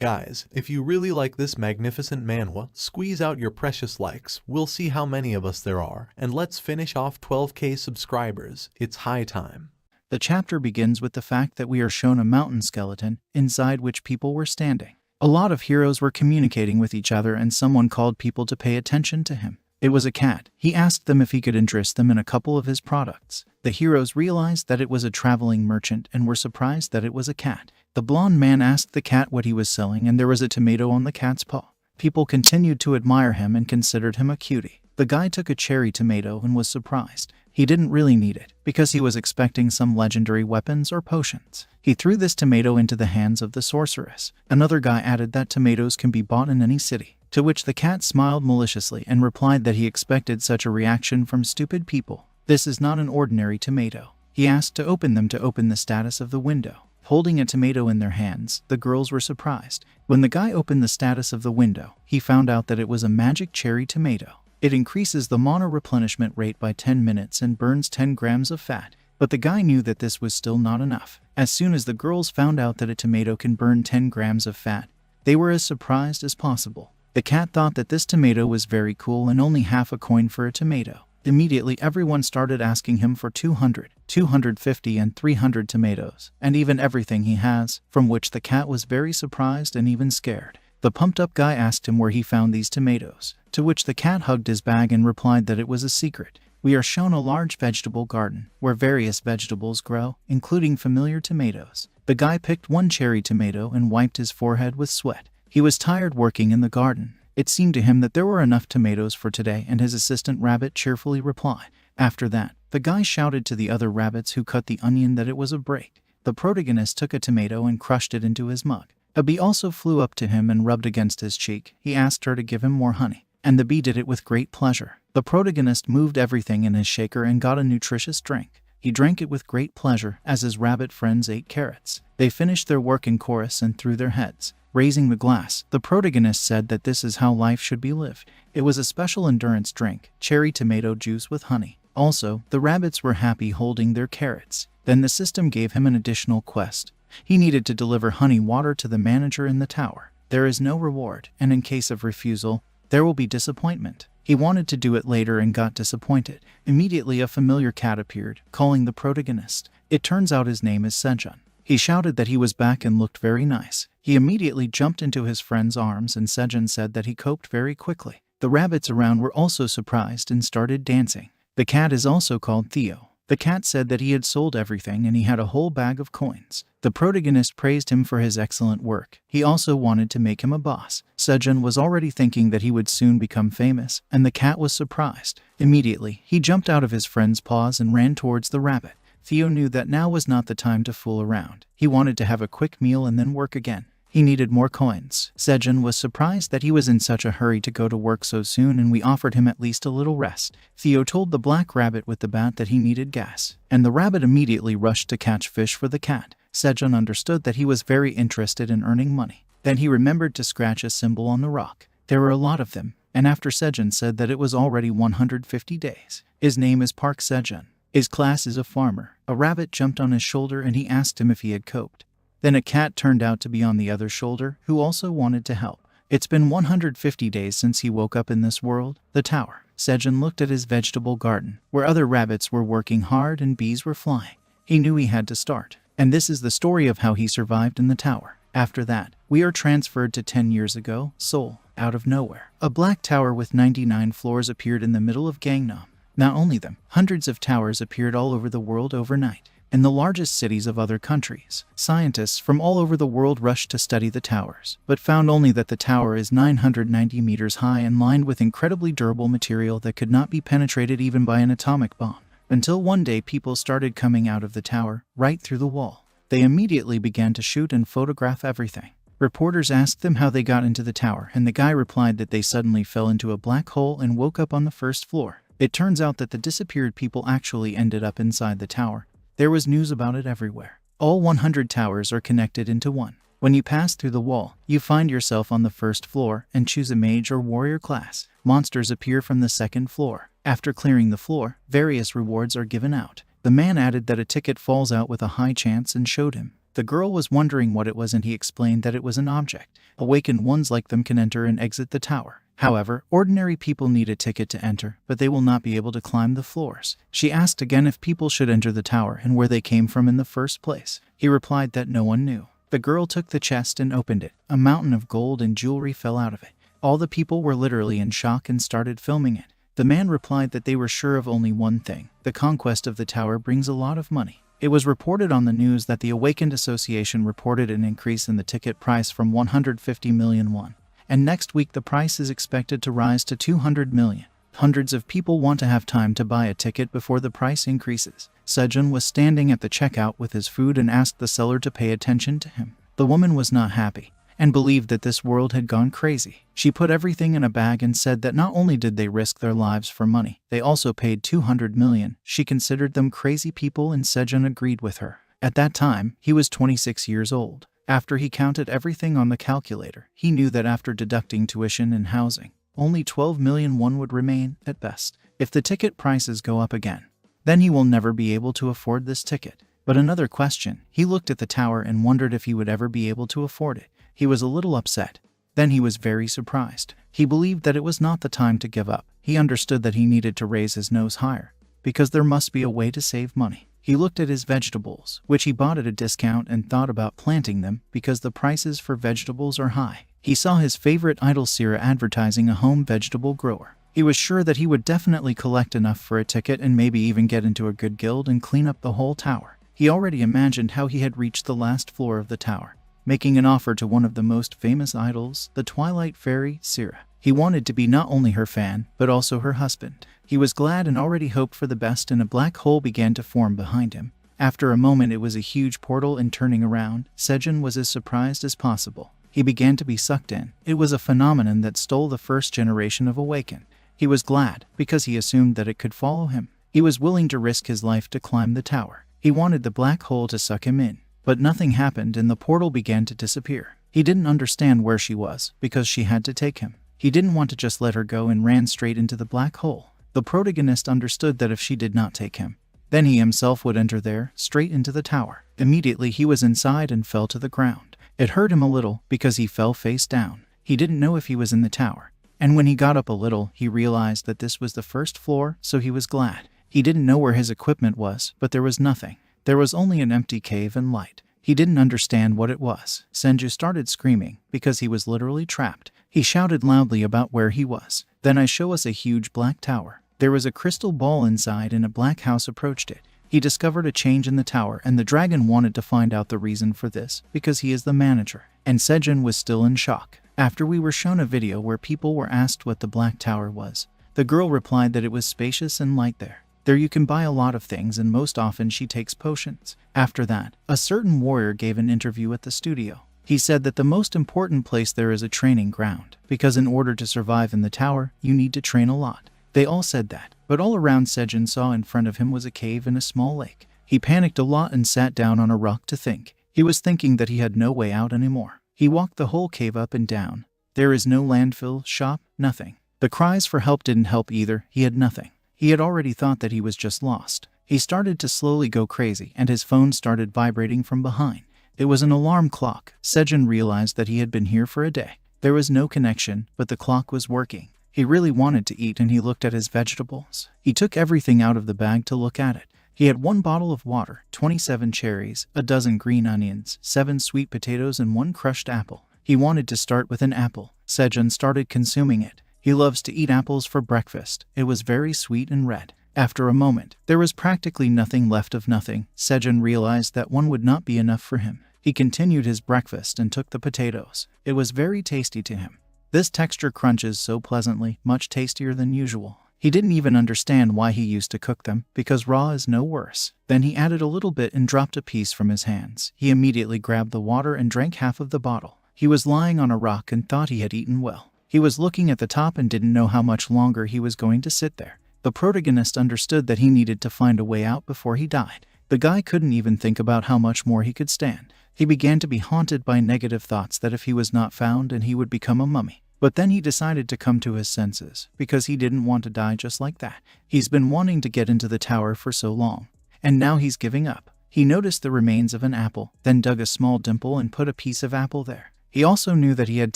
Guys, if you really like this magnificent manhwa, squeeze out your precious likes. We'll see how many of us there are, and let's finish off 12K subscribers. It's high time. The chapter begins with the fact that we are shown a mountain skeleton, inside which people were standing. A lot of heroes were communicating with each other, and someone called people to pay attention to him. It was a cat. He asked them if he could interest them in a couple of his products. The heroes realized that it was a traveling merchant and were surprised that it was a cat. The blonde man asked the cat what he was selling, and there was a tomato on the cat's paw. People continued to admire him and considered him a cutie. The guy took a cherry tomato and was surprised. He didn't really need it, because he was expecting some legendary weapons or potions. He threw this tomato into the hands of the sorceress. Another guy added that tomatoes can be bought in any city, to which the cat smiled maliciously and replied that he expected such a reaction from stupid people. This is not an ordinary tomato. He asked to open them to open the status of the window. Holding a tomato in their hands, the girls were surprised. When the guy opened the status of the window, he found out that it was a magic cherry tomato. It increases the mana replenishment rate by 10 minutes and burns 10 grams of fat. But the guy knew that this was still not enough. As soon as the girls found out that a tomato can burn 10 grams of fat, they were as surprised as possible. The cat thought that this tomato was very cool and only half a coin for a tomato. Immediately everyone started asking him for 200, 250 and 300 tomatoes, and even everything he has, from which the cat was very surprised and even scared. The pumped-up guy asked him where he found these tomatoes, to which the cat hugged his bag and replied that it was a secret. We are shown a large vegetable garden, where various vegetables grow, including familiar tomatoes. The guy picked one cherry tomato and wiped his forehead with sweat. He was tired working in the garden. It seemed to him that there were enough tomatoes for today, and his assistant rabbit cheerfully replied. After that, the guy shouted to the other rabbits who cut the onion that it was a break. The protagonist took a tomato and crushed it into his mug. A bee also flew up to him and rubbed against his cheek. He asked her to give him more honey, and the bee did it with great pleasure. The protagonist moved everything in his shaker and got a nutritious drink. He drank it with great pleasure as his rabbit friends ate carrots. They finished their work in chorus and threw their heads. Raising the glass, the protagonist said that this is how life should be lived. It was a special endurance drink, cherry tomato juice with honey. Also, the rabbits were happy holding their carrots. Then the system gave him an additional quest. He needed to deliver honey water to the manager in the tower. There is no reward, and in case of refusal, there will be disappointment. He wanted to do it later and got disappointed. Immediately a familiar cat appeared, calling the protagonist. It turns out his name is Sejun. He shouted that he was back and looked very nice. He immediately jumped into his friend's arms, and Sejun said that he coped very quickly. The rabbits around were also surprised and started dancing. The cat is also called Theo. The cat said that he had sold everything and he had a whole bag of coins. The protagonist praised him for his excellent work. He also wanted to make him a boss. Sejun was already thinking that he would soon become famous, and the cat was surprised. Immediately, he jumped out of his friend's paws and ran towards the rabbit. Theo knew that now was not the time to fool around. He wanted to have a quick meal and then work again. He needed more coins. Sejun was surprised that he was in such a hurry to go to work so soon, and we offered him at least a little rest. Theo told the black rabbit with the bat that he needed gas, and the rabbit immediately rushed to catch fish for the cat. Sejun understood that he was very interested in earning money. Then he remembered to scratch a symbol on the rock. There were a lot of them, and after Sejun said that it was already 150 days. His name is Park Sejun. His class is a farmer. A rabbit jumped on his shoulder and he asked him if he had coped. Then a cat turned out to be on the other shoulder, who also wanted to help. It's been 150 days since he woke up in this world, the tower. Sejun looked at his vegetable garden, where other rabbits were working hard and bees were flying. He knew he had to start. And this is the story of how he survived in the tower. After that, we are transferred to 10 years ago, Seoul. Out of nowhere, a black tower with 99 floors appeared in the middle of Gangnam. Not only them, hundreds of towers appeared all over the world overnight. In the largest cities of other countries, scientists from all over the world rushed to study the towers, but found only that the tower is 990 meters high and lined with incredibly durable material that could not be penetrated even by an atomic bomb. Until one day people started coming out of the tower, right through the wall. They immediately began to shoot and photograph everything. Reporters asked them how they got into the tower, and the guy replied that they suddenly fell into a black hole and woke up on the first floor. It turns out that the disappeared people actually ended up inside the tower. There was news about it everywhere. All 100 towers are connected into one. When you pass through the wall, you find yourself on the first floor and choose a mage or warrior class. Monsters appear from the second floor. After clearing the floor, various rewards are given out. The man added that a ticket falls out with a high chance and showed him. The girl was wondering what it was, and he explained that it was an object. Awakened ones like them can enter and exit the tower. However, ordinary people need a ticket to enter, but they will not be able to climb the floors. She asked again if people should enter the tower and where they came from in the first place. He replied that no one knew. The girl took the chest and opened it. A mountain of gold and jewelry fell out of it. All the people were literally in shock and started filming it. The man replied that they were sure of only one thing: the conquest of the tower brings a lot of money. It was reported on the news that the Awakened Association reported an increase in the ticket price from 150 million won. And next week the price is expected to rise to 200 million. Hundreds of people want to have time to buy a ticket before the price increases. Sejun was standing at the checkout with his food and asked the seller to pay attention to him. The woman was not happy and believed that this world had gone crazy. She put everything in a bag and said that not only did they risk their lives for money, they also paid 200 million. She considered them crazy people, and Sejun agreed with her. At that time, he was 26 years old. After he counted everything on the calculator, he knew that after deducting tuition and housing, only 12 million won would remain, at best. If the ticket prices go up again, then he will never be able to afford this ticket. But another question, he looked at the tower and wondered if he would ever be able to afford it. He was a little upset. Then he was very surprised. He believed that it was not the time to give up. He understood that he needed to raise his nose higher, because there must be a way to save money. He looked at his vegetables, which he bought at a discount, and thought about planting them because the prices for vegetables are high. He saw his favorite idol Sira advertising a home vegetable grower. He was sure that he would definitely collect enough for a ticket and maybe even get into a good guild and clean up the whole tower. He already imagined how he had reached the last floor of the tower, making an offer to one of the most famous idols, the Twilight Fairy, Sira. He wanted to be not only her fan, but also her husband. He was glad and already hoped for the best, and a black hole began to form behind him. After a moment it was a huge portal, and turning around, Sejun was as surprised as possible. He began to be sucked in. It was a phenomenon that stole the first generation of Awakened. He was glad, because he assumed that it could follow him. He was willing to risk his life to climb the tower. He wanted the black hole to suck him in. But nothing happened, and the portal began to disappear. He didn't understand where she was, because she had to take him. He didn't want to just let her go and ran straight into the black hole. The protagonist understood that if she did not take him, then he himself would enter there, straight into the tower. Immediately he was inside and fell to the ground. It hurt him a little, because he fell face down. He didn't know if he was in the tower. And when he got up a little, he realized that this was the first floor, so he was glad. He didn't know where his equipment was, but there was nothing. There was only an empty cave and light. He didn't understand what it was. Senju started screaming, because he was literally trapped. He shouted loudly about where he was. Then I show us a huge black tower. There was a crystal ball inside, and a black house approached it. He discovered a change in the tower, and the dragon wanted to find out the reason for this, because he is the manager. And Sejun was still in shock. After we were shown a video where people were asked what the black tower was, the girl replied that it was spacious and light there. There you can buy a lot of things, and most often she takes potions. After that, a certain warrior gave an interview at the studio. He said that the most important place there is a training ground, because in order to survive in the tower, you need to train a lot. They all said that, but all around Sejun saw in front of him was a cave and a small lake. He panicked a lot and sat down on a rock to think. He was thinking that he had no way out anymore. He walked the whole cave up and down. There is no landfill, shop, nothing. The cries for help didn't help either. He had nothing. He had already thought that he was just lost. He started to slowly go crazy, and his phone started vibrating from behind. It was an alarm clock. Sejun realized that he had been here for a day. There was no connection, but the clock was working. He really wanted to eat, and he looked at his vegetables. He took everything out of the bag to look at it. He had 1 bottle of water, 27 cherries, a dozen green onions, 7 sweet potatoes, and 1 crushed apple. He wanted to start with an apple. Sejun started consuming it. He loves to eat apples for breakfast. It was very sweet and red. After a moment, there was practically nothing left of nothing. Sejun realized that 1 would not be enough for him. He continued his breakfast and took the potatoes. It was very tasty to him. This texture crunches so pleasantly, much tastier than usual. He didn't even understand why he used to cook them, because raw is no worse. Then he added a little bit and dropped a piece from his hands. He immediately grabbed the water and drank half of the bottle. He was lying on a rock and thought he had eaten well. He was looking at the top and didn't know how much longer he was going to sit there. The protagonist understood that he needed to find a way out before he died. The guy couldn't even think about how much more he could stand. He began to be haunted by negative thoughts that if he was not found and he would become a mummy. But then he decided to come to his senses, because he didn't want to die just like that. He's been wanting to get into the tower for so long, and now he's giving up. He noticed the remains of an apple, then dug a small dimple and put a piece of apple there. He also knew that he had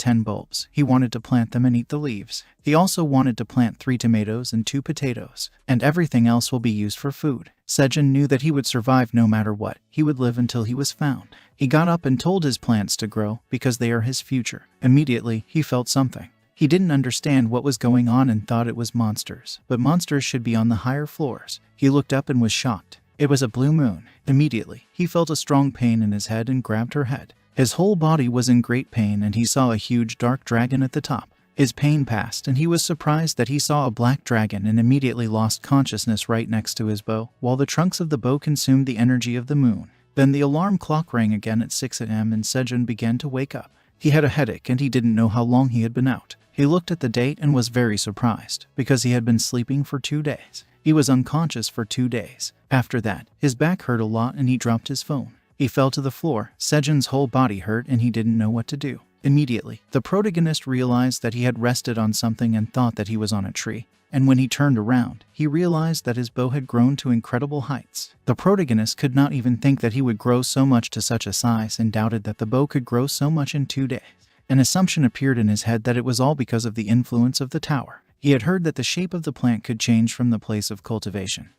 10 bulbs. He wanted to plant them and eat the leaves. He also wanted to plant 3 tomatoes and 2 potatoes, and everything else will be used for food. Sejun knew that he would survive no matter what. He would live until he was found. He got up and told his plants to grow because they are his future. Immediately, he felt something. He didn't understand what was going on and thought it was monsters, but monsters should be on the higher floors. He looked up and was shocked. It was a blue moon. Immediately, he felt a strong pain in his head and grabbed her head. His whole body was in great pain and he saw a huge dark dragon at the top. His pain passed and he was surprised that he saw a black dragon and immediately lost consciousness right next to his bow, while the trunks of the bow consumed the energy of the moon. Then the alarm clock rang again at 6 a.m. and Sejun began to wake up. He had a headache and he didn't know how long he had been out. He looked at the date and was very surprised because he had been sleeping for 2 days. He was unconscious for 2 days. After that, his back hurt a lot and he dropped his phone. He fell to the floor. Sejun's whole body hurt and he didn't know what to do. Immediately, the protagonist realized that he had rested on something and thought that he was on a tree. And when he turned around, he realized that his bow had grown to incredible heights. The protagonist could not even think that he would grow so much to such a size and doubted that the bow could grow so much in 2 days. An assumption appeared in his head that it was all because of the influence of the tower. He had heard that the shape of the plant could change from the place of cultivation.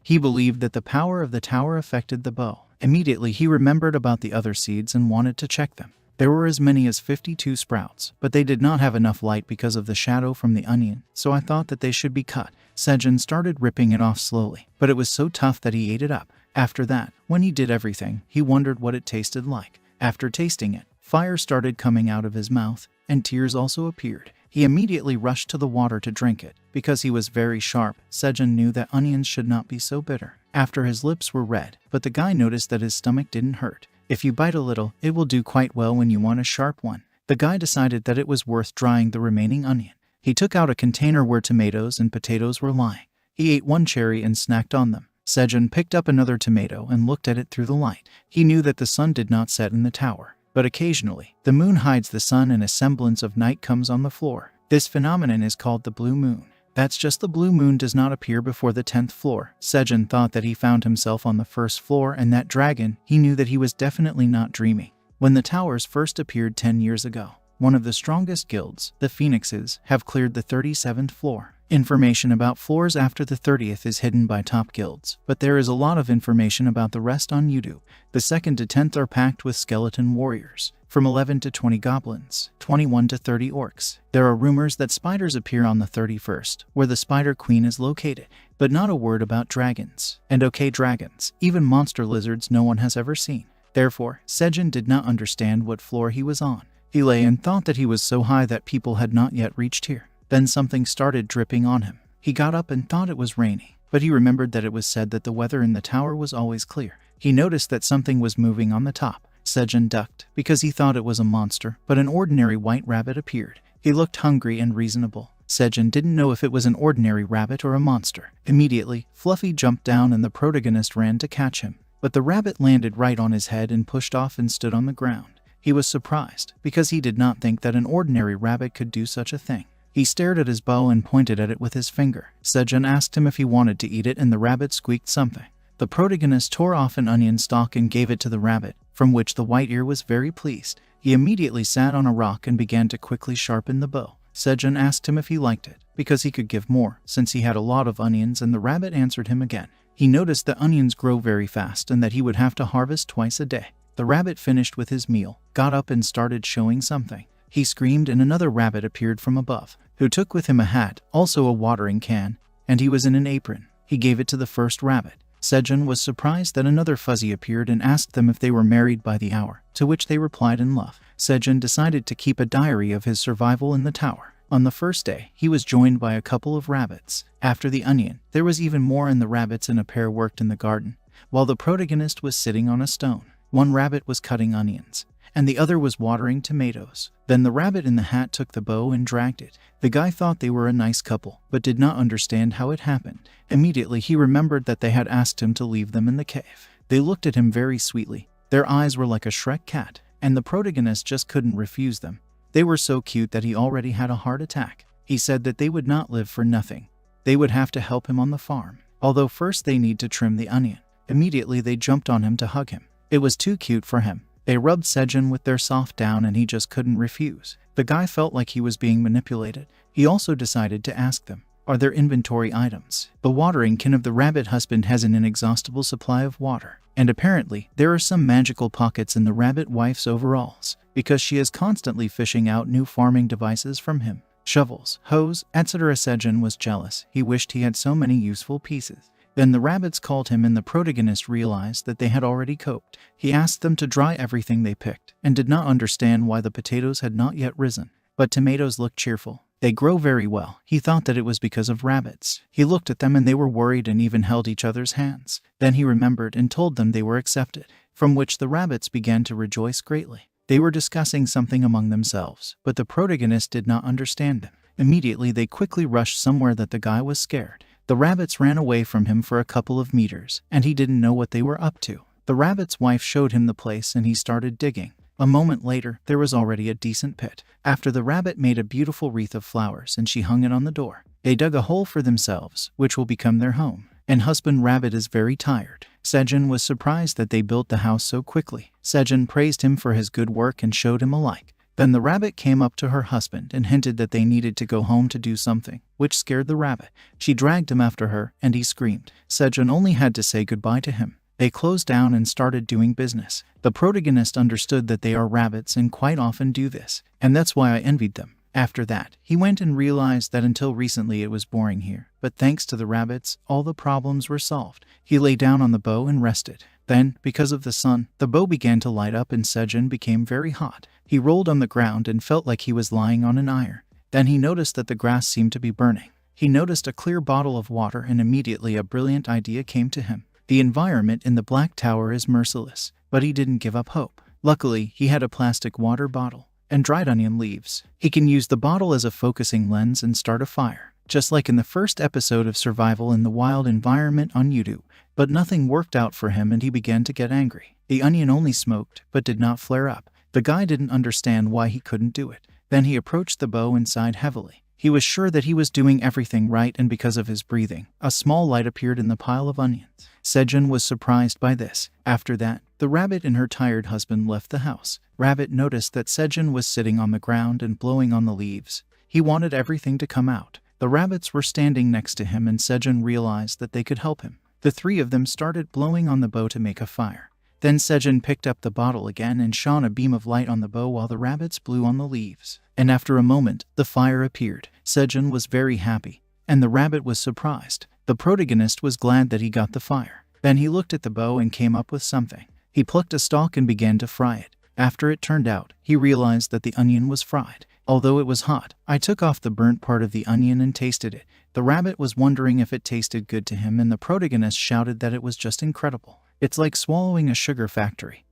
He believed that the power of the tower affected the bow. Immediately, he remembered about the other seeds and wanted to check them. There were as many as 52 sprouts, but they did not have enough light because of the shadow from the onion, so I thought that they should be cut. Sejun started ripping it off slowly, but it was so tough that he ate it up. After that, when he did everything, he wondered what it tasted like. After tasting it, fire started coming out of his mouth, and tears also appeared. He immediately rushed to the water to drink it. Because he was very sharp, Sejun knew that onions should not be so bitter. After his lips were red, but the guy noticed that his stomach didn't hurt. If you bite a little, it will do quite well when you want a sharp one. The guy decided that it was worth drying the remaining onion. He took out a container where tomatoes and potatoes were lying. He ate 1 cherry and snacked on them. Sejun picked up another tomato and looked at it through the light. He knew that the sun did not set in the tower, but occasionally, the moon hides the sun and a semblance of night comes on the floor. This phenomenon is called the blue moon. That's just the blue moon does not appear before the 10th floor. Sejun thought that he found himself on the 1st floor and that dragon, he knew that he was definitely not dreaming. When the towers first appeared 10 years ago, one of the strongest guilds, the Phoenixes, have cleared the 37th floor. Information about floors after the 30th is hidden by top guilds, but there is a lot of information about the rest on YouTube. The 2nd to 10th are packed with skeleton warriors, from 11 to 20 goblins, 21 to 30 orcs. There are rumors that spiders appear on the 31st, where the Spider Queen is located, but not a word about dragons. And okay, dragons, even monster lizards no one has ever seen. Therefore, Sejun did not understand what floor he was on. He lay and thought that he was so high that people had not yet reached here. Then something started dripping on him. He got up and thought it was raining, but he remembered that it was said that the weather in the tower was always clear. He noticed that something was moving on the top. Sejun ducked, because he thought it was a monster, but an ordinary white rabbit appeared. He looked hungry and reasonable. Sejun didn't know if it was an ordinary rabbit or a monster. Immediately, Fluffy jumped down and the protagonist ran to catch him. But the rabbit landed right on his head and pushed off and stood on the ground. He was surprised, because he did not think that an ordinary rabbit could do such a thing. He stared at his bow and pointed at it with his finger. Sejun asked him if he wanted to eat it and the rabbit squeaked something. The protagonist tore off an onion stalk and gave it to the rabbit, from which the white ear was very pleased. He immediately sat on a rock and began to quickly sharpen the bow. Sejun asked him if he liked it, because he could give more, since he had a lot of onions, and the rabbit answered him again. He noticed that onions grow very fast and that he would have to harvest twice a day. The rabbit finished with his meal, got up and started showing something. He screamed and another rabbit appeared from above, who took with him a hat, also a watering can, and he was in an apron. He gave it to the first rabbit. Sejun was surprised that another fuzzy appeared and asked them if they were married by the hour, to which they replied in love. Sejun decided to keep a diary of his survival in the tower. On the first day, he was joined by a couple of rabbits. After the onion, there was even more, and the rabbits in a pair worked in the garden, while the protagonist was sitting on a stone. One rabbit was cutting onions, and the other was watering tomatoes. Then the rabbit in the hat took the bow and dragged it. The guy thought they were a nice couple, but did not understand how it happened. Immediately he remembered that they had asked him to leave them in the cave. They looked at him very sweetly. Their eyes were like a Shrek cat, and the protagonist just couldn't refuse them. They were so cute that he already had a heart attack. He said that they would not live for nothing. They would have to help him on the farm, although first they need to trim the onion. Immediately they jumped on him to hug him. It was too cute for him. They rubbed Sejun with their soft down and he just couldn't refuse. The guy felt like he was being manipulated. He also decided to ask them, are there inventory items? The watering can of the rabbit husband has an inexhaustible supply of water. And apparently, there are some magical pockets in the rabbit wife's overalls, because she is constantly fishing out new farming devices from him. Shovels, hoes, etc. Sejun was jealous. He wished he had so many useful pieces. Then the rabbits called him and the protagonist realized that they had already coped. He asked them to dry everything they picked, and did not understand why the potatoes had not yet risen. But tomatoes looked cheerful. They grow very well. He thought that it was because of rabbits. He looked at them and they were worried and even held each other's hands. Then he remembered and told them they were accepted, from which the rabbits began to rejoice greatly. They were discussing something among themselves, but the protagonist did not understand them. Immediately they quickly rushed somewhere that the guy was scared. The rabbits ran away from him for a couple of meters, and he didn't know what they were up to. The rabbit's wife showed him the place and he started digging. A moment later, there was already a decent pit. After the rabbit made a beautiful wreath of flowers and she hung it on the door. They dug a hole for themselves, which will become their home. And husband rabbit is very tired. Sejun was surprised that they built the house so quickly. Sejun praised him for his good work and showed him a like. Then the rabbit came up to her husband and hinted that they needed to go home to do something, which scared the rabbit. She dragged him after her, and he screamed. Sejun only had to say goodbye to him. They closed down and started doing business. The protagonist understood that they are rabbits and quite often do this, and that's why I envied them. After that, he went and realized that until recently it was boring here, but thanks to the rabbits, all the problems were solved. He lay down on the bow and rested. Then, because of the sun, the bow began to light up and Sejun became very hot. He rolled on the ground and felt like he was lying on an iron. Then he noticed that the grass seemed to be burning. He noticed a clear bottle of water and immediately a brilliant idea came to him. The environment in the Black Tower is merciless, but he didn't give up hope. Luckily, he had a plastic water bottle and dried onion leaves. He can use the bottle as a focusing lens and start a fire, just like in the first episode of Survival in the Wild environment on YouTube. But nothing worked out for him and he began to get angry. The onion only smoked, but did not flare up. The guy didn't understand why he couldn't do it. Then he approached the bow and sighed heavily. He was sure that he was doing everything right and because of his breathing, a small light appeared in the pile of onions. Sejun was surprised by this. After that, the rabbit and her tired husband left the house. Rabbit noticed that Sejun was sitting on the ground and blowing on the leaves. He wanted everything to come out. The rabbits were standing next to him and Sejun realized that they could help him. The three of them started blowing on the bow to make a fire. Then Sejun picked up the bottle again and shone a beam of light on the bow while the rabbits blew on the leaves. And after a moment, the fire appeared. Sejun was very happy, and the rabbit was surprised. The protagonist was glad that he got the fire. Then he looked at the bow and came up with something. He plucked a stalk and began to fry it. After it turned out, he realized that the onion was fried. Although it was hot, I took off the burnt part of the onion and tasted it. The rabbit was wondering if it tasted good to him and the protagonist shouted that it was just incredible. It's like swallowing a sugar factory.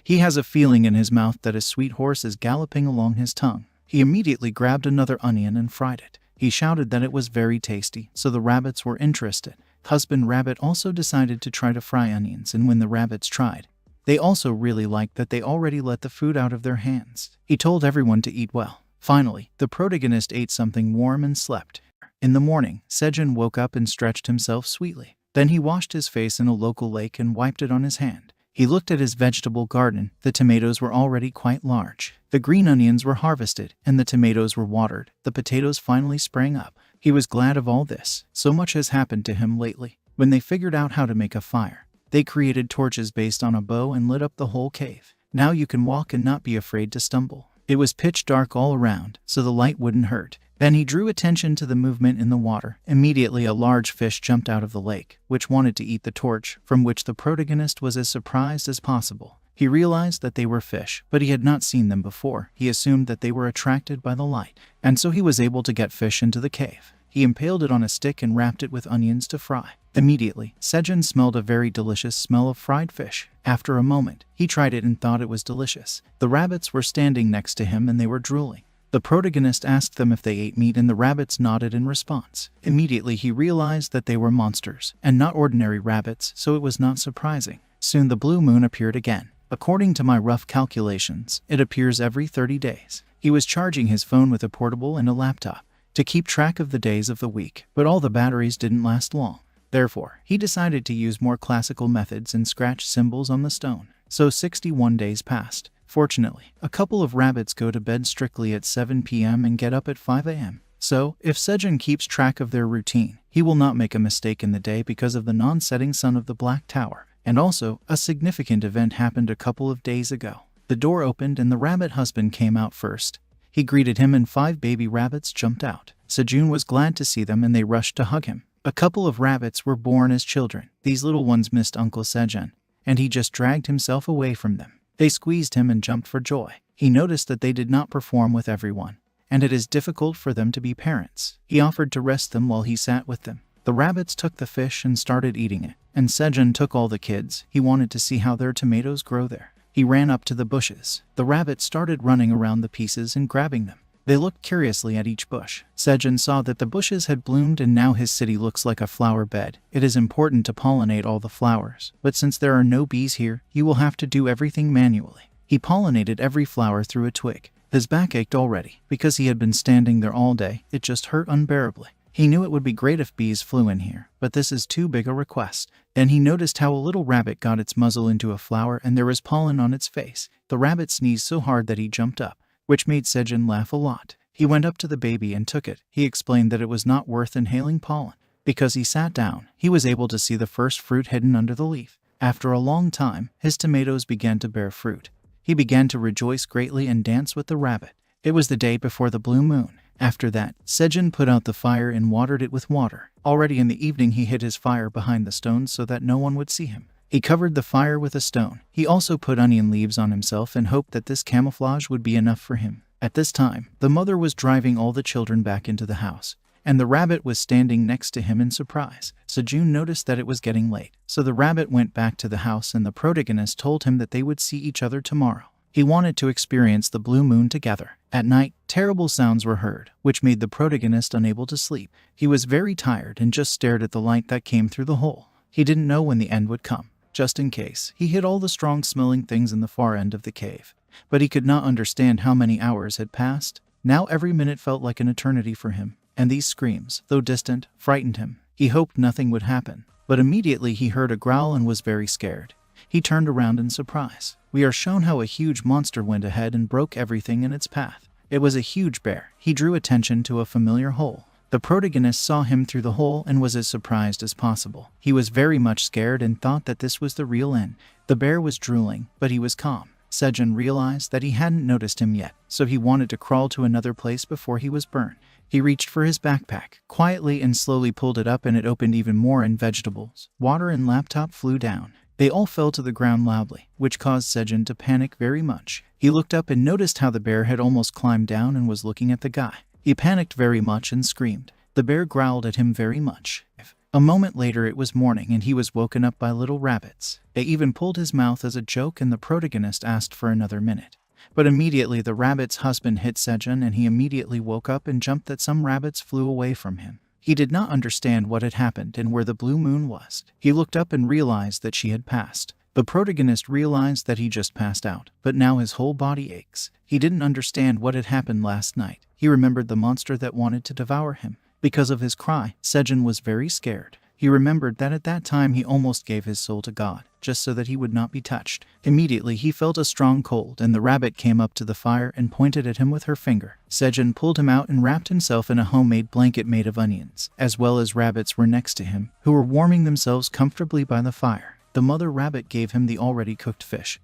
He has a feeling in his mouth that a sweet horse is galloping along his tongue. He immediately grabbed another onion and fried it. He shouted that it was very tasty, so the rabbits were interested. Husband rabbit also decided to try to fry onions, and when the rabbits tried, they also really liked that they already let the food out of their hands. He told everyone to eat well. Finally, the protagonist ate something warm and slept. In the morning, Sejun woke up and stretched himself sweetly. Then he washed his face in a local lake and wiped it on his hand. He looked at his vegetable garden. The tomatoes were already quite large. The green onions were harvested, and the tomatoes were watered. The potatoes finally sprang up. He was glad of all this. So much has happened to him lately. When they figured out how to make a fire, they created torches based on a bow and lit up the whole cave. Now you can walk and not be afraid to stumble. It was pitch dark all around, so the light wouldn't hurt. Then he drew attention to the movement in the water. Immediately a large fish jumped out of the lake, which wanted to eat the torch, from which the protagonist was as surprised as possible. He realized that they were fish, but he had not seen them before. He assumed that they were attracted by the light, and so he was able to get fish into the cave. He impaled it on a stick and wrapped it with onions to fry. Immediately, Sejun smelled a very delicious smell of fried fish. After a moment, he tried it and thought it was delicious. The rabbits were standing next to him and they were drooling. The protagonist asked them if they ate meat and the rabbits nodded in response. Immediately he realized that they were monsters and not ordinary rabbits, so it was not surprising. Soon the blue moon appeared again. According to my rough calculations, it appears every 30 days. He was charging his phone with a portable and a laptop to keep track of the days of the week, but all the batteries didn't last long. Therefore, he decided to use more classical methods and scratch symbols on the stone. So 61 days passed. Fortunately, a couple of rabbits go to bed strictly at 7 p.m. and get up at 5 a.m. So, if Sejun keeps track of their routine, he will not make a mistake in the day because of the non-setting sun of the Black Tower. And also, a significant event happened a couple of days ago. The door opened and the rabbit husband came out first. He greeted him and 5 baby rabbits jumped out. Sejun was glad to see them and they rushed to hug him. A couple of rabbits were born as children. These little ones missed Uncle Sejun, and he just dragged himself away from them. They squeezed him and jumped for joy. He noticed that they did not perform with everyone, and it is difficult for them to be parents. He offered to rest them while he sat with them. The rabbits took the fish and started eating it, and Sejun took all the kids. He wanted to see how their tomatoes grow there. He ran up to the bushes. The rabbits started running around the pieces and grabbing them. They looked curiously at each bush. Sejun saw that the bushes had bloomed and now his city looks like a flower bed. It is important to pollinate all the flowers, but since there are no bees here, you will have to do everything manually. He pollinated every flower through a twig. His back ached already, because he had been standing there all day. It just hurt unbearably. He knew it would be great if bees flew in here, but this is too big a request. Then he noticed how a little rabbit got its muzzle into a flower and there was pollen on its face. The rabbit sneezed so hard that he jumped up, which made Sejun laugh a lot. He went up to the baby and took it. He explained that it was not worth inhaling pollen. Because he sat down, he was able to see the first fruit hidden under the leaf. After a long time, his tomatoes began to bear fruit. He began to rejoice greatly and dance with the rabbit. It was the day before the blue moon. After that, Sejun put out the fire and watered it with water. Already in the evening he hid his fire behind the stones so that no one would see him. He covered the fire with a stone. He also put onion leaves on himself and hoped that this camouflage would be enough for him. At this time, the mother was driving all the children back into the house, and the rabbit was standing next to him in surprise. Sejun noticed that it was getting late, so the rabbit went back to the house and the protagonist told him that they would see each other tomorrow. He wanted to experience the blue moon together. At night, terrible sounds were heard, which made the protagonist unable to sleep. He was very tired and just stared at the light that came through the hole. He didn't know when the end would come. Just in case, he hid all the strong-smelling things in the far end of the cave. But he could not understand how many hours had passed. Now every minute felt like an eternity for him, and these screams, though distant, frightened him. He hoped nothing would happen, but immediately he heard a growl and was very scared. He turned around in surprise. We are shown how a huge monster went ahead and broke everything in its path. It was a huge bear. He drew attention to a familiar hole. The protagonist saw him through the hole and was as surprised as possible. He was very much scared and thought that this was the real end. The bear was drooling, but he was calm. Sejun realized that he hadn't noticed him yet, so he wanted to crawl to another place before he was burned. He reached for his backpack, quietly and slowly pulled it up and it opened even more and vegetables, water and laptop flew down. They all fell to the ground loudly, which caused Sejun to panic very much. He looked up and noticed how the bear had almost climbed down and was looking at the guy. He panicked very much and screamed. The bear growled at him very much. A moment later it was morning and he was woken up by little rabbits. They even pulled his mouth as a joke and the protagonist asked for another minute. But immediately the rabbit's husband hit Sejun and he immediately woke up and jumped that some rabbits flew away from him. He did not understand what had happened and where the blue moon was. He looked up and realized that she had passed. The protagonist realized that he just passed out, but now his whole body aches. He didn't understand what had happened last night. He remembered the monster that wanted to devour him. Because of his cry, Sejun was very scared. He remembered that at that time he almost gave his soul to God, just so that he would not be touched. Immediately he felt a strong cold and the rabbit came up to the fire and pointed at him with her finger. Sejun pulled him out and wrapped himself in a homemade blanket made of onions, as well as rabbits were next to him, who were warming themselves comfortably by the fire. The mother rabbit gave him the already cooked fish,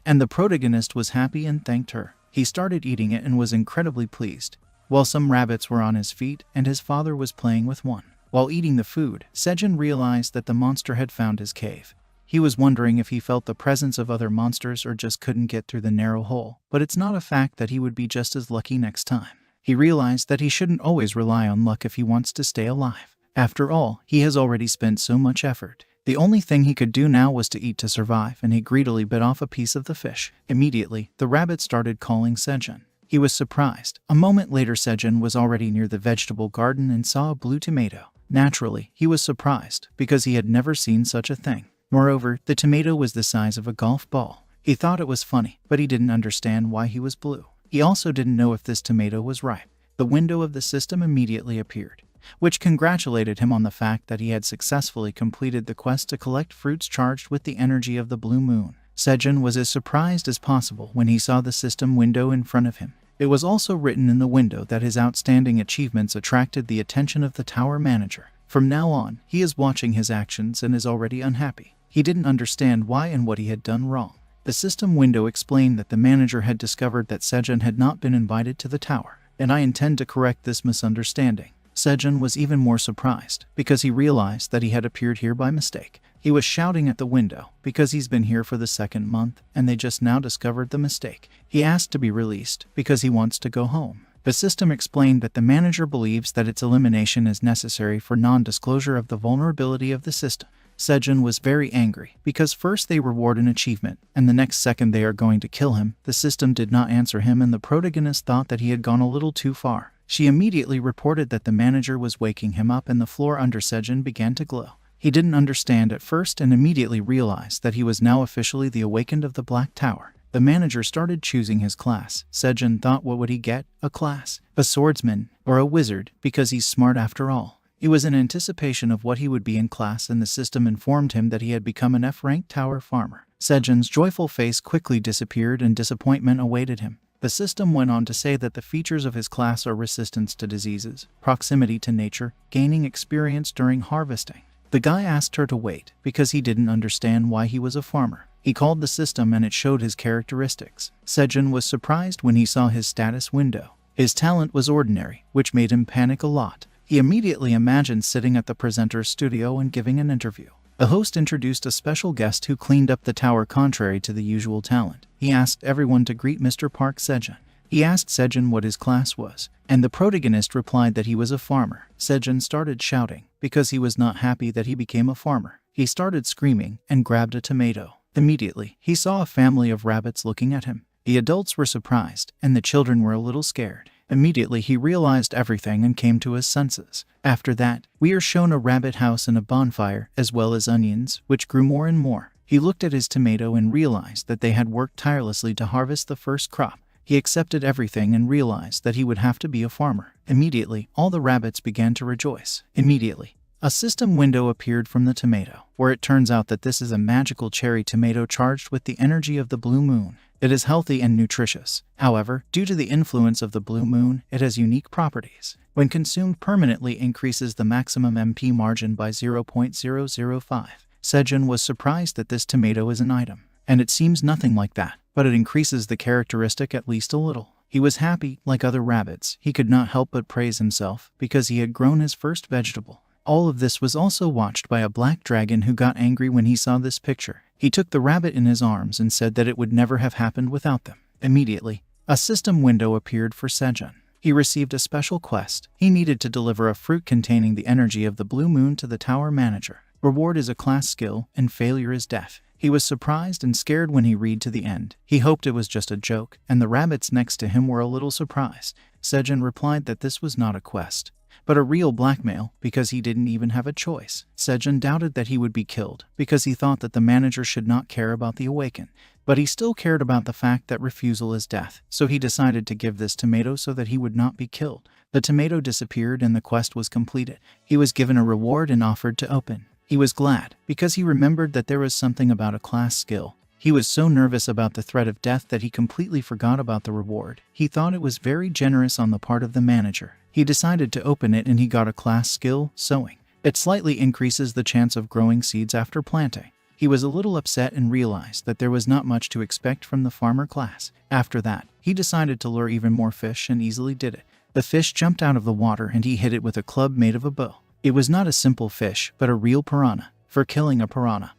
and the protagonist was happy and thanked her. He started eating it and was incredibly pleased, while some rabbits were on his feet and his father was playing with one. While eating the food, Sejun realized that the monster had found his cave. He was wondering if he felt the presence of other monsters or just couldn't get through the narrow hole, but it's not a fact that he would be just as lucky next time. He realized that he shouldn't always rely on luck if he wants to stay alive. After all, he has already spent so much effort. The only thing he could do now was to eat to survive, and he greedily bit off a piece of the fish. Immediately, the rabbit started calling Sejun. He was surprised. A moment later Sejun was already near the vegetable garden and saw a blue tomato. Naturally, he was surprised, because he had never seen such a thing. Moreover, the tomato was the size of a golf ball. He thought it was funny, but he didn't understand why he was blue. He also didn't know if this tomato was ripe. The window of the system immediately appeared. which congratulated him on the fact that he had successfully completed the quest to collect fruits charged with the energy of the blue moon. Sejun was as surprised as possible when he saw the system window in front of him. It was also written in the window that his outstanding achievements attracted the attention of the tower manager. From now on, he is watching his actions and is already unhappy. He didn't understand why and what he had done wrong. The system window explained that the manager had discovered that Sejun had not been invited to the tower, and I intend to correct this misunderstanding. Sejun was even more surprised because he realized that he had appeared here by mistake. He was shouting at the window because he's been here for the second month and they just now discovered the mistake. He asked to be released because he wants to go home. The system explained that the manager believes that its elimination is necessary for non-disclosure of the vulnerability of the system. Sejun was very angry because first they reward an achievement and the next second they are going to kill him. The system did not answer him and the protagonist thought that he had gone a little too far. She immediately reported that the manager was waking him up and the floor under Sejun began to glow. He didn't understand at first and immediately realized that he was now officially the awakened of the Black Tower. The manager started choosing his class. Sejun thought, what would he get? A class, a swordsman, or a wizard, because he's smart after all. It was in anticipation of what he would be in class and the system informed him that he had become an F-ranked tower farmer. Sejun's joyful face quickly disappeared and disappointment awaited him. The system went on to say that the features of his class are resistance to diseases, proximity to nature, gaining experience during harvesting. The guy asked her to wait because he didn't understand why he was a farmer. He called the system and it showed his characteristics. Sejun was surprised when he saw his status window. His talent was ordinary, which made him panic a lot. He immediately imagined sitting at the presenter's studio and giving an interview. The host introduced a special guest who cleaned up the tower contrary to the usual talent. He asked everyone to greet Mr. Park Sejun. He asked Sejun what his class was, and the protagonist replied that he was a farmer. Sejun started shouting because he was not happy that he became a farmer. He started screaming and grabbed a tomato. Immediately, he saw a family of rabbits looking at him. The adults were surprised, and the children were a little scared. Immediately, he realized everything and came to his senses. After that, we are shown a rabbit house and a bonfire, as well as onions, which grew more and more. He looked at his tomato and realized that they had worked tirelessly to harvest the first crop. He accepted everything and realized that he would have to be a farmer. Immediately, all the rabbits began to rejoice. Immediately, a system window appeared from the tomato, where it turns out that this is a magical cherry tomato charged with the energy of the blue moon. It is healthy and nutritious. However, due to the influence of the blue moon, it has unique properties. When consumed permanently, increases the maximum MP margin by 0.005. Sejun was surprised that this tomato is an item, and it seems nothing like that, but it increases the characteristic at least a little. He was happy, like other rabbits. He could not help but praise himself because he had grown his first vegetable. All of this was also watched by a black dragon who got angry when he saw this picture. He took the rabbit in his arms and said that it would never have happened without them. Immediately, a system window appeared for Sejun. He received a special quest. He needed to deliver a fruit containing the energy of the blue moon to the tower manager. Reward is a class skill, and failure is death. He was surprised and scared when he read to the end. He hoped it was just a joke, and the rabbits next to him were a little surprised. Sejun replied that this was not a quest, but a real blackmail because he didn't even have a choice. Sejun doubted that he would be killed because he thought that the manager should not care about the awaken, but he still cared about the fact that refusal is death, so he decided to give this tomato so that he would not be killed. The tomato disappeared and the quest was completed. He was given a reward and offered to open. He was glad because he remembered that there was something about a class skill. He was so nervous about the threat of death that he completely forgot about the reward. He thought it was very generous on the part of the manager. He decided to open it and he got a class skill, sowing. It slightly increases the chance of growing seeds after planting. He was a little upset and realized that there was not much to expect from the farmer class. After that, he decided to lure even more fish and easily did it. The fish jumped out of the water and he hit it with a club made of a bow. It was not a simple fish, but a real piranha. For killing a piranha,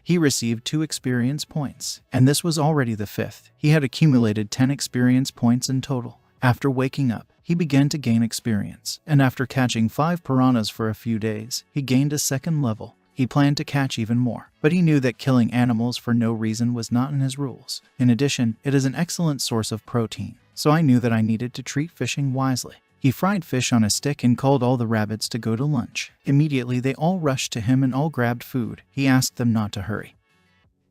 he received 2 experience points, and this was already the 5th. He had accumulated 10 experience points in total. After waking up, he began to gain experience, and after catching 5 piranhas for a few days, he gained a 2nd level. He planned to catch even more, but he knew that killing animals for no reason was not in his rules. In addition, it is an excellent source of protein, so I knew that I needed to treat fishing wisely. He fried fish on a stick and called all the rabbits to go to lunch. Immediately, they all rushed to him and all grabbed food. He asked them not to hurry.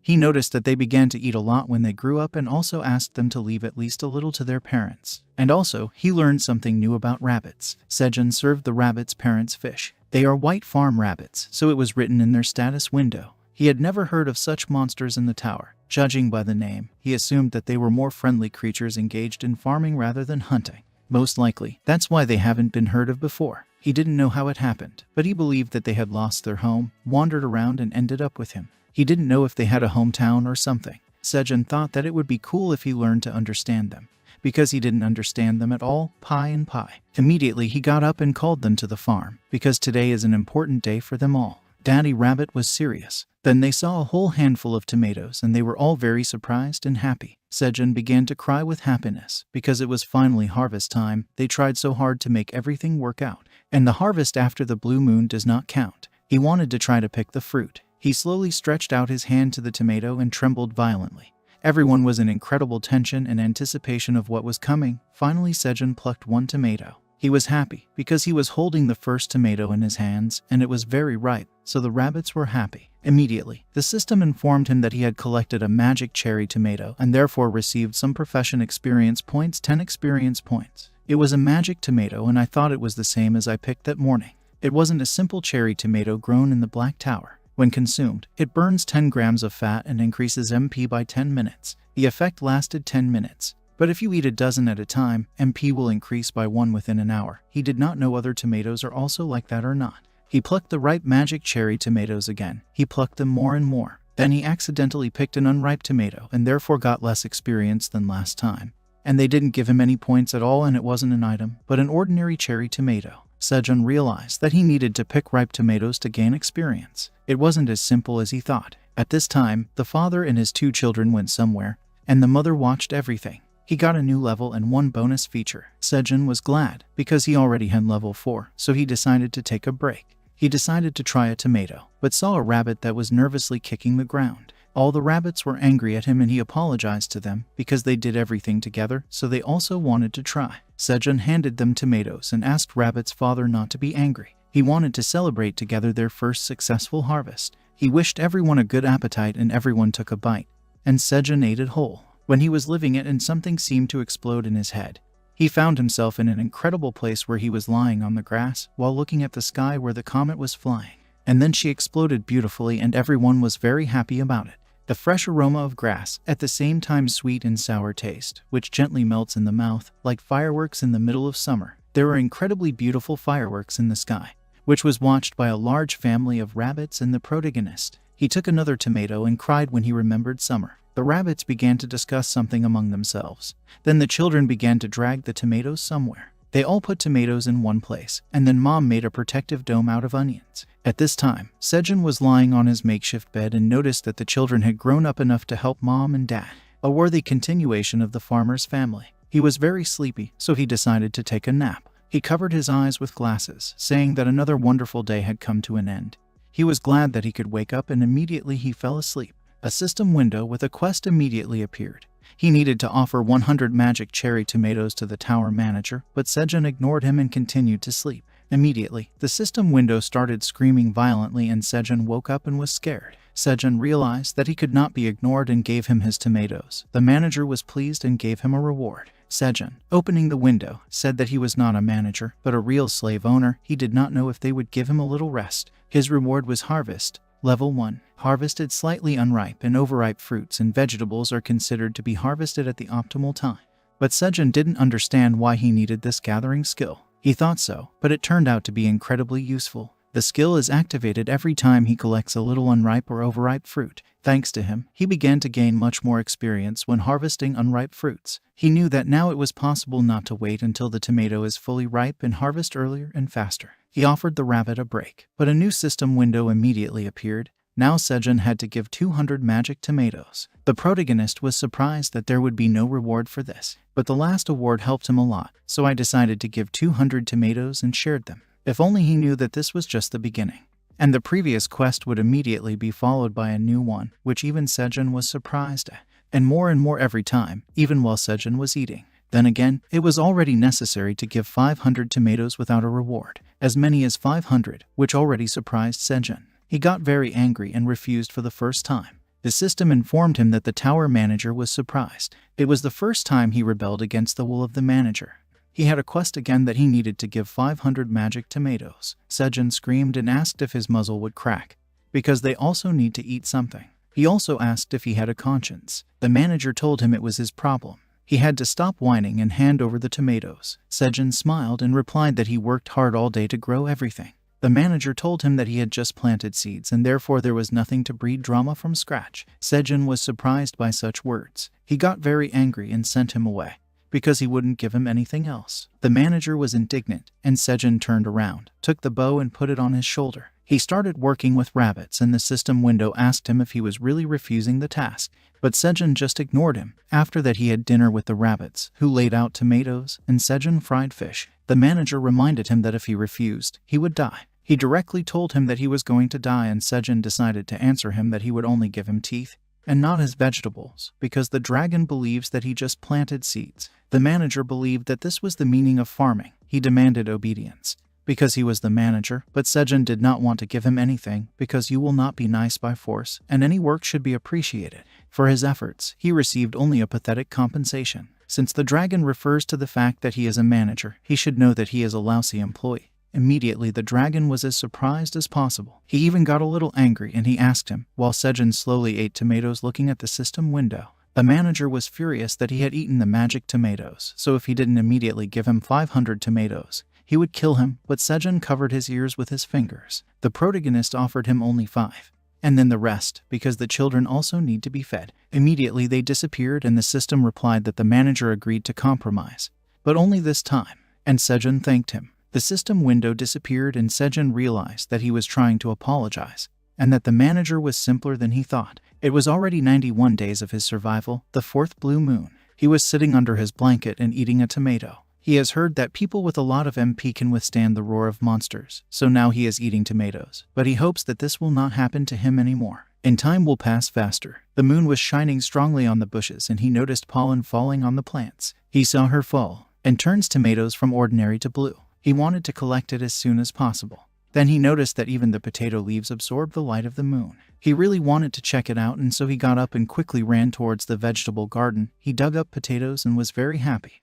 He noticed that they began to eat a lot when they grew up and also asked them to leave at least a little to their parents. And also, he learned something new about rabbits. Sejun served the rabbits' parents fish. They are white farm rabbits, so it was written in their status window. He had never heard of such monsters in the tower. Judging by the name, he assumed that they were more friendly creatures engaged in farming rather than hunting. Most likely, that's why they haven't been heard of before. He didn't know how it happened, but he believed that they had lost their home, wandered around and ended up with him. He didn't know if they had a hometown or something. Sejun thought that it would be cool if he learned to understand them. Because he didn't understand them at all, pie and pie. Immediately he got up and called them to the farm, because today is an important day for them all. Daddy Rabbit was serious. Then they saw a whole handful of tomatoes and they were all very surprised and happy. Sejun began to cry with happiness because it was finally harvest time. They tried so hard to make everything work out. And the harvest after the blue moon does not count. He wanted to try to pick the fruit. He slowly stretched out his hand to the tomato and trembled violently. Everyone was in incredible tension and anticipation of what was coming. Finally, Sejun plucked one tomato. He was happy because he was holding the first tomato in his hands and it was very ripe, so the rabbits were happy. Immediately, the system informed him that he had collected a magic cherry tomato and therefore received some profession experience points, 10 experience points. It was a magic tomato and I thought it was the same as I picked that morning. It wasn't a simple cherry tomato grown in the Black Tower. When consumed, it burns 10 grams of fat and increases MP by 10 minutes. The effect lasted 10 minutes. But if you eat a dozen at a time, MP will increase by 1 within an hour. He did not know other tomatoes are also like that or not. He plucked the ripe magic cherry tomatoes again. He plucked them more and more. Then he accidentally picked an unripe tomato and therefore got less experience than last time. And they didn't give him any points at all and it wasn't an item, but an ordinary cherry tomato. Sejun realized that he needed to pick ripe tomatoes to gain experience. It wasn't as simple as he thought. At this time, the father and his 2 children went somewhere, and the mother watched everything. He got a new level and 1 bonus feature. Sejun was glad, because he already had level 4, so he decided to take a break. He decided to try a tomato, but saw a rabbit that was nervously kicking the ground. All the rabbits were angry at him and he apologized to them because they did everything together, so they also wanted to try. Sejun handed them tomatoes and asked Rabbit's father not to be angry. He wanted to celebrate together their first successful harvest. He wished everyone a good appetite and everyone took a bite. And Sejun ate it whole. When he was living it and something seemed to explode in his head. He found himself in an incredible place where he was lying on the grass while looking at the sky where the comet was flying. And then she exploded beautifully and everyone was very happy about it. The fresh aroma of grass, at the same time sweet and sour taste, which gently melts in the mouth, like fireworks in the middle of summer. There were incredibly beautiful fireworks in the sky, which was watched by a large family of rabbits and the protagonist. He took another tomato and cried when he remembered summer. The rabbits began to discuss something among themselves. Then the children began to drag the tomatoes somewhere. They all put tomatoes in one place, and then Mom made a protective dome out of onions. At this time, Sejun was lying on his makeshift bed and noticed that the children had grown up enough to help Mom and Dad. A worthy continuation of the farmer's family. He was very sleepy, so he decided to take a nap. He covered his eyes with glasses, saying that another wonderful day had come to an end. He was glad that he could wake up and immediately he fell asleep. A system window with a quest immediately appeared. He needed to offer 100 magic cherry tomatoes to the tower manager, but Sejun ignored him and continued to sleep. Immediately, the system window started screaming violently and Sejun woke up and was scared. Sejun realized that he could not be ignored and gave him his tomatoes. The manager was pleased and gave him a reward. Sejun, opening the window, said that he was not a manager, but a real slave owner. He did not know if they would give him a little rest. His reward was harvest. Level 1. Harvested slightly unripe and overripe fruits and vegetables are considered to be harvested at the optimal time. But Sejun didn't understand why he needed this gathering skill. He thought so, but it turned out to be incredibly useful. The skill is activated every time he collects a little unripe or overripe fruit. Thanks to him, he began to gain much more experience when harvesting unripe fruits. He knew that now it was possible not to wait until the tomato is fully ripe and harvest earlier and faster. He offered the rabbit a break, but a new system window immediately appeared. Now Sejun had to give 200 magic tomatoes. The protagonist was surprised that there would be no reward for this, but the last award helped him a lot, so I decided to give 200 tomatoes and shared them. If only he knew that this was just the beginning. And the previous quest would immediately be followed by a new one, which even Sejun was surprised at. And more every time, even while Sejun was eating. Then again, it was already necessary to give 500 tomatoes without a reward, as many as 500, which already surprised Sejun. He got very angry and refused for the first time. The system informed him that the tower manager was surprised. It was the first time he rebelled against the will of the manager. He had a quest again that he needed to give 500 magic tomatoes. Sejun screamed and asked if his muzzle would crack, because they also need to eat something. He also asked if he had a conscience. The manager told him it was his problem. He had to stop whining and hand over the tomatoes. Sejun smiled and replied that he worked hard all day to grow everything. The manager told him that he had just planted seeds and therefore there was nothing to breed drama from scratch. Sejun was surprised by such words. He got very angry and sent him away, because he wouldn't give him anything else. The manager was indignant, and Sejun turned around, took the bow and put it on his shoulder. He started working with rabbits, and the system window asked him if he was really refusing the task, but Sejun just ignored him. After that he had dinner with the rabbits, who laid out tomatoes, and Sejun fried fish. The manager reminded him that if he refused, he would die. He directly told him that he was going to die, and Sejun decided to answer him that he would only give him teeth and not his vegetables, because the dragon believes that he just planted seeds. The manager believed that this was the meaning of farming. He demanded obedience, because he was the manager, but Sejun did not want to give him anything, because you will not be nice by force, and any work should be appreciated. For his efforts, he received only a pathetic compensation. Since the dragon refers to the fact that he is a manager, he should know that he is a lousy employee. Immediately the dragon was as surprised as possible. He even got a little angry and he asked him, while Sejun slowly ate tomatoes looking at the system window. The manager was furious that he had eaten the magic tomatoes, so if he didn't immediately give him 500 tomatoes, he would kill him, but Sejun covered his ears with his fingers. The protagonist offered him only 5, and then the rest, because the children also need to be fed. Immediately they disappeared and the system replied that the manager agreed to compromise, but only this time, and Sejun thanked him. The system window disappeared and Sejun realized that he was trying to apologize, and that the manager was simpler than he thought. It was already 91 days of his survival, the 4th blue moon. He was sitting under his blanket and eating a tomato. He has heard that people with a lot of MP can withstand the roar of monsters, so now he is eating tomatoes. But he hopes that this will not happen to him anymore, and time will pass faster. The moon was shining strongly on the bushes and he noticed pollen falling on the plants. He saw her fall, and turns tomatoes from ordinary to blue. He wanted to collect it as soon as possible. Then he noticed that even the potato leaves absorbed the light of the moon. He really wanted to check it out, and so he got up and quickly ran towards the vegetable garden. He dug up potatoes and was very happy.